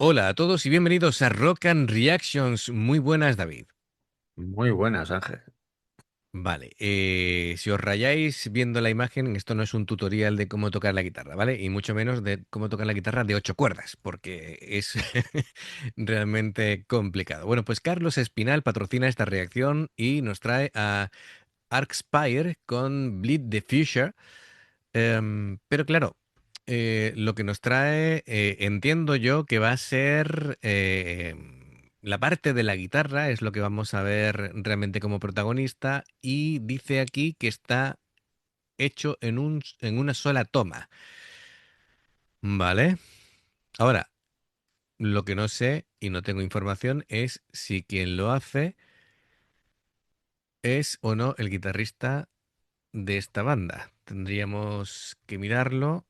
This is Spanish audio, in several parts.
Hola a todos y bienvenidos a Rock and Reactions. Muy buenas, David. Muy buenas, Ángel. Vale, si os rayáis viendo la imagen, esto no es un tutorial de cómo tocar la guitarra, ¿vale? Y mucho menos de cómo tocar la guitarra de 8 cuerdas, porque es realmente complicado. Bueno, pues Carlos Espinal patrocina esta reacción y nos trae a Arcspire con Bleed the Future. Pero claro, lo que nos trae, entiendo yo que va a ser la parte de la guitarra, es lo que vamos a ver realmente como protagonista, y dice aquí que está hecho en una sola toma. ¿Vale? Ahora, lo que no sé y no tengo información es si quien lo hace es o no el guitarrista de esta banda. Tendríamos que mirarlo.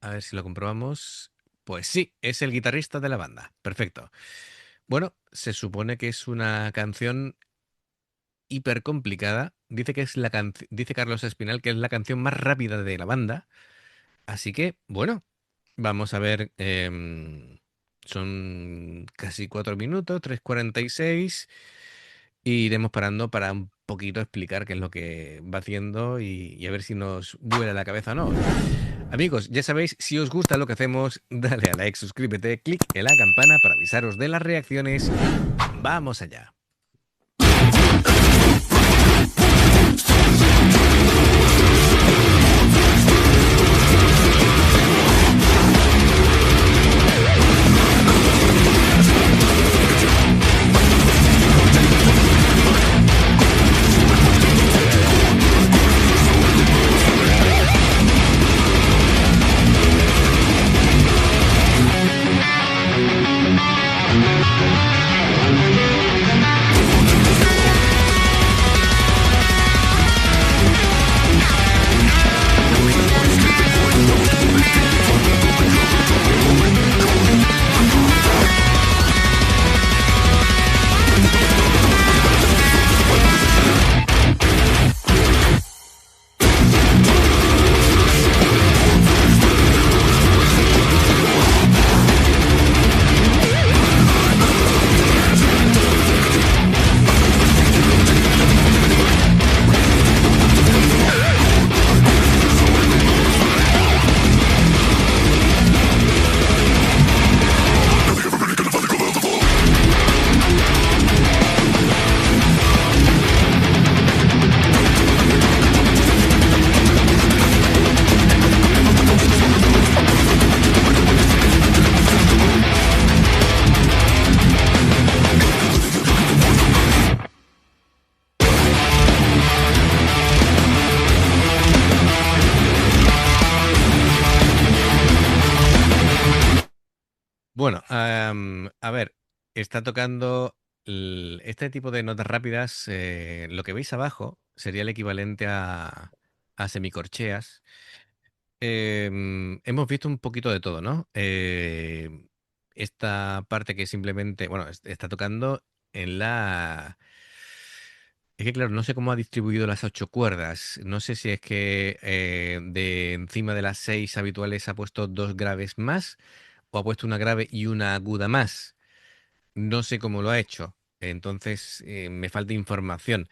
A ver si lo comprobamos. Pues sí, es el guitarrista de la banda. Perfecto. Bueno, se supone que es una canción hiper complicada. Dice que es dice Carlos Espinal que es la canción más rápida de la banda. Así que, bueno, vamos a ver. Son casi 4 minutos, 3:46. Y iremos parando para un poquito explicar qué es lo que va haciendo y a ver si nos vuela la cabeza o no. Amigos, ya sabéis, si os gusta lo que hacemos, dale a like, suscríbete, clic en la campana para avisaros de las reacciones. Vamos allá. Bueno, a ver, está tocando este tipo de notas rápidas. Lo que veis abajo sería el equivalente a semicorcheas. Hemos visto un poquito de todo, ¿no? Esta parte que simplemente, bueno, está tocando en la... Es que claro, no sé cómo ha distribuido las 8 cuerdas. No sé si es que de encima de las 6 habituales ha puesto 2 graves más o ha puesto una grave y una aguda más. No sé cómo lo ha hecho. Entonces me falta información.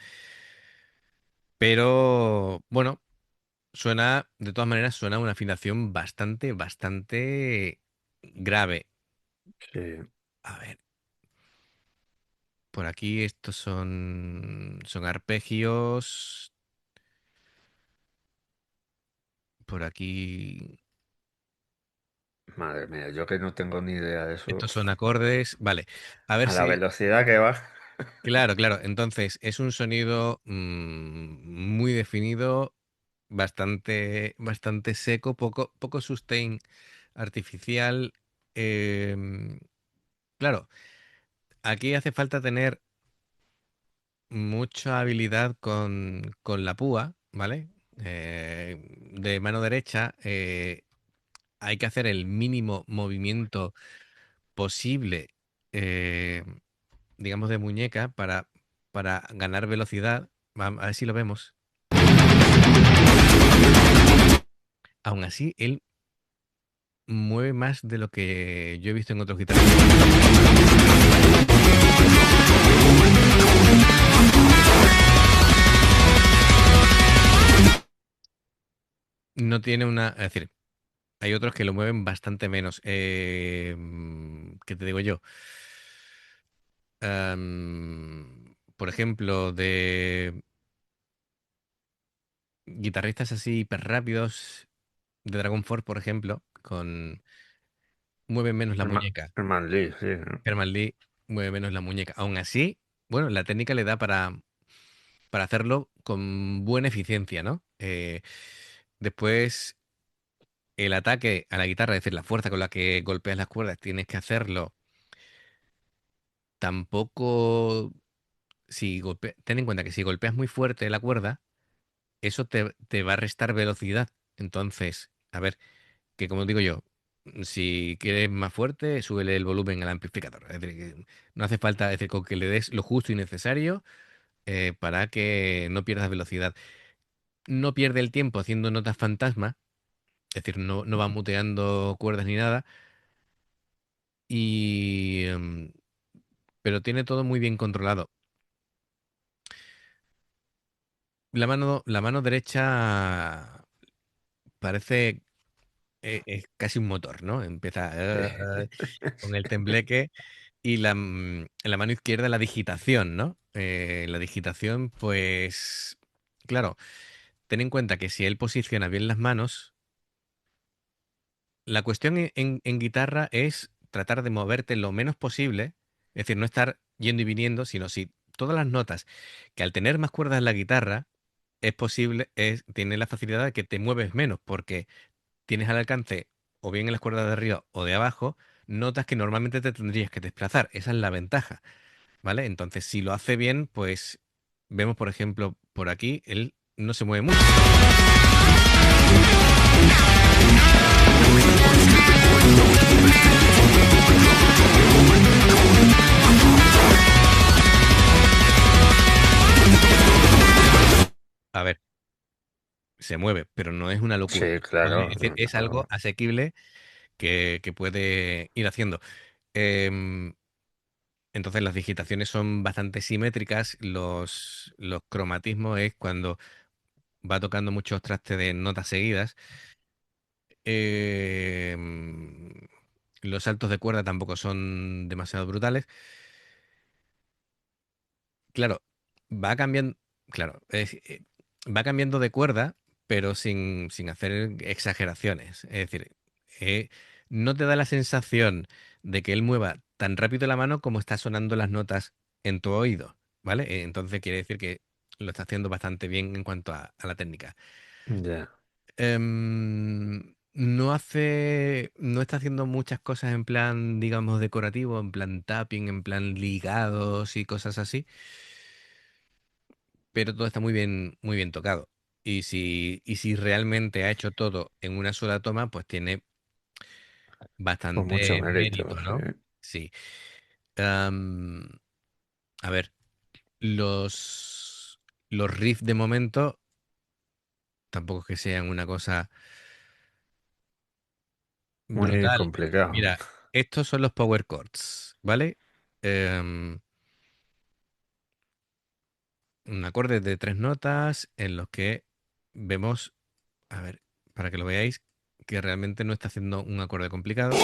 Pero bueno, suena, de todas maneras, suena una afinación bastante grave. Sí, A ver, por aquí estos son arpegios. Por aquí, madre mía, yo que no tengo ni idea de eso. estos son acordes. Vale, a ver A la si... velocidad que va. Claro, claro. Entonces, es un sonido muy definido, bastante seco, poco sustain artificial. em, claro, aquí hace falta tener mucha habilidad con la púa, ¿vale? De mano derecha hay que hacer el mínimo movimiento posible, eh, digamos, de muñeca para ganar velocidad. A ver si lo vemos. Aún así, él mueve más de lo que yo he visto en otros guitarristas. No tiene una, es decir, hay otros que lo mueven bastante menos. ¿Qué te digo yo? Por ejemplo, de guitarristas así hiper rápidos, de Dragon Force, por ejemplo, mueven menos la muñeca. El Manly, sí, ¿no? Herman Lee mueve menos la muñeca. Aún así, bueno, la técnica le da para hacerlo con buena eficiencia, ¿no? Después, el ataque a la guitarra, es decir, la fuerza con la que golpeas las cuerdas, tienes que hacerlo. Tampoco, ten en cuenta que si golpeas muy fuerte la cuerda, eso te va a restar velocidad. Entonces, a ver, que como digo yo, si quieres más fuerte, súbele el volumen al amplificador. Es decir, que no hace falta, es decir, con que le des lo justo y necesario para que no pierdas velocidad. No pierde el tiempo haciendo notas fantasma, es decir, no va muteando cuerdas ni nada, y, pero tiene todo muy bien controlado. La mano derecha parece es casi un motor, ¿no? Empieza Sí. con el tembleque y en la mano izquierda la digitación, ¿no? La digitación, pues, claro, ten en cuenta que si él posiciona bien las manos, la cuestión en guitarra es tratar de moverte lo menos posible, es decir, no estar yendo y viniendo, sino si todas las notas, que al tener más cuerdas en la guitarra, es posible, tiene la facilidad de que te mueves menos, porque tienes al alcance, o bien en las cuerdas de arriba o de abajo, notas que normalmente te tendrías que desplazar. Esa es la ventaja, ¿vale? Entonces, si lo hace bien, pues vemos, por ejemplo, por aquí, él no se mueve mucho. A ver, se mueve, pero no es una locura, Sí, ¿vale? claro. Es decir, es algo asequible que puede ir haciendo. Em, entonces, las digitaciones son bastante simétricas. Los cromatismos es cuando va tocando muchos trastes de notas seguidas. Em, los saltos de cuerda tampoco son demasiado brutales. Claro, va cambiando, claro, va cambiando de cuerda, pero sin hacer exageraciones. Es decir, eh, no te da la sensación de que él mueva tan rápido la mano como está sonando las notas en tu oído, ¿vale? Entonces quiere decir que lo está haciendo bastante bien en cuanto a la técnica. Ya. No está haciendo muchas cosas en plan, digamos, decorativo, en plan tapping, en plan ligados y cosas así, pero todo está muy bien tocado. Y si realmente ha hecho todo en una sola toma, pues tiene Con mucho bastante mérito, mérito, sí. ¿no? Sí. Am, a ver, los riffs de momento tampoco es que sean una cosa Muy brutal. complicado. Mira, estos son los power chords, ¿vale? Em, un acorde de tres notas en los que vemos, a ver, para que lo veáis, que realmente no está haciendo un acorde complicado.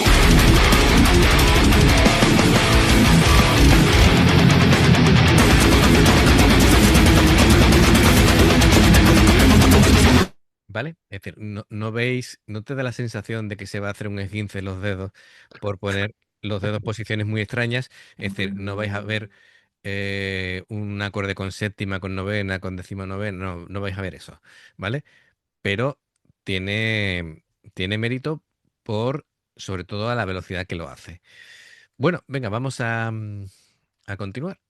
¿Vale? Es decir, no veis, no te da la sensación de que se va a hacer un esguince en los dedos por poner los dedos en posiciones muy extrañas. Es decir, no vais a ver un acorde con séptima, con novena, con décima novena, no vais a ver eso, ¿vale? Pero tiene mérito por, sobre todo, a la velocidad que lo hace. Bueno, venga, vamos a continuar.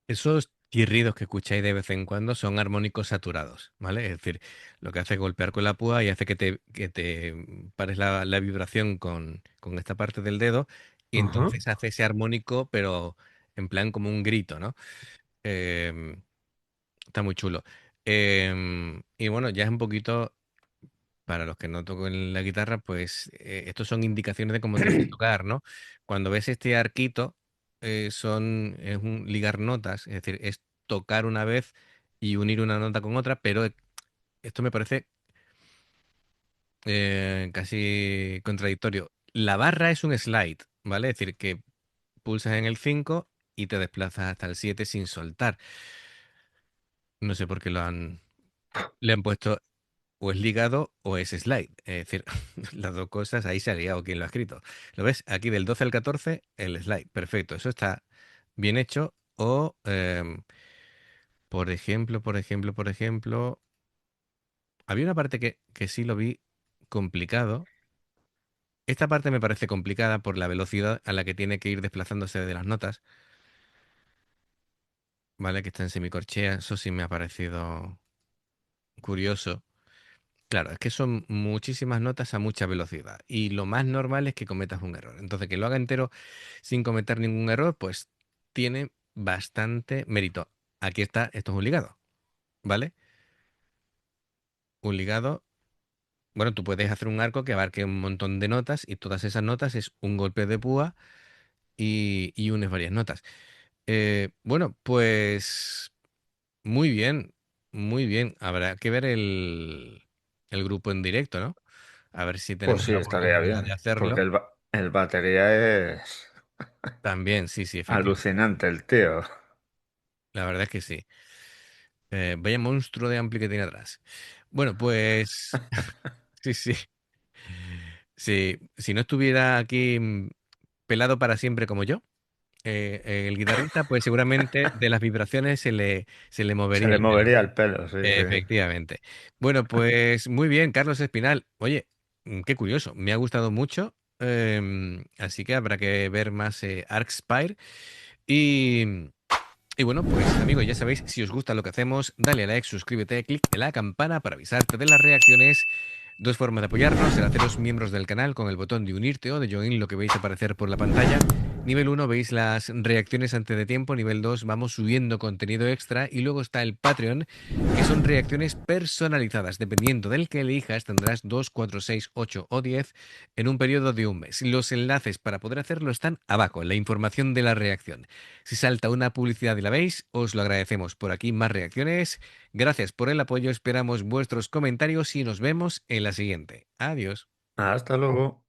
Esos chirridos que escucháis de vez en cuando son armónicos saturados, ¿vale? Es decir, lo que hace es golpear con la púa y hace que te pares la vibración con esta parte del dedo y Ajá. entonces hace ese armónico, pero en plan como un grito, ¿no? Em, Está muy chulo. Y bueno, ya es un poquito, para los que no tocan la guitarra, pues estos son indicaciones de cómo tienes que tocar, ¿no? Cuando ves este arquito, es un ligar notas, es decir, es tocar una vez y unir una nota con otra, pero esto me parece casi contradictorio. La barra es un slide, ¿vale? Es decir, que pulsas en el 5 y te desplazas hasta el 7 sin soltar. No sé por qué le han puesto o es ligado o es slide. Es decir, las dos cosas, ahí se ha liado quien lo ha escrito. ¿Lo ves? Aquí del 12 al 14 el slide. Perfecto, eso está bien hecho. O, por ejemplo, había una parte que sí lo vi complicado. Esta parte me parece complicada por la velocidad a la que tiene que ir desplazándose de las notas, ¿vale? Que está en semicorchea. Eso sí me ha parecido curioso. Claro, es que son muchísimas notas a mucha velocidad y lo más normal es que cometas un error. Entonces, que lo haga entero sin cometer ningún error, pues tiene bastante mérito. Aquí está, esto es un ligado, ¿vale? Un ligado, bueno, tú puedes hacer un arco que abarque un montón de notas y todas esas notas es un golpe de púa y unes varias notas. Bueno, pues muy bien, muy bien. Habrá que ver el grupo en directo, ¿no? A ver si Pues tenemos sí, la estaría oportunidad de bien, porque hacerlo. el batería es También, sí, sí, efectivamente. alucinante el tío. La verdad es que sí. Vaya monstruo de ampli que tiene atrás. Bueno, pues sí, sí. Sí, si no estuviera aquí pelado para siempre como yo, el guitarrista, pues seguramente de las vibraciones se le Se movería le el pelo. movería el pelo, sí, sí. Efectivamente. Bueno, pues muy bien, Carlos Espinal. Oye, qué curioso, me ha gustado mucho. Así que habrá que ver más Arcspire. Y, y bueno, pues amigos, ya sabéis, si os gusta lo que hacemos, dale a like, suscríbete, clic en la campana para avisarte de las reacciones. Dos formas de apoyarnos, el haceros miembros del canal con el botón de unirte o de join, lo que veis aparecer por la pantalla. Nivel uno veis las reacciones antes de tiempo, nivel 2 vamos subiendo contenido extra y luego está el Patreon, que son reacciones personalizadas. Dependiendo del que elijas, tendrás 2, 4, 6, 8 o 10 en un periodo de un mes. Los enlaces para poder hacerlo están abajo, en la información de la reacción. Si salta una publicidad y la veis, os lo agradecemos. Por aquí más reacciones. Gracias por el apoyo, esperamos vuestros comentarios y nos vemos en la siguiente. Adiós. Hasta luego.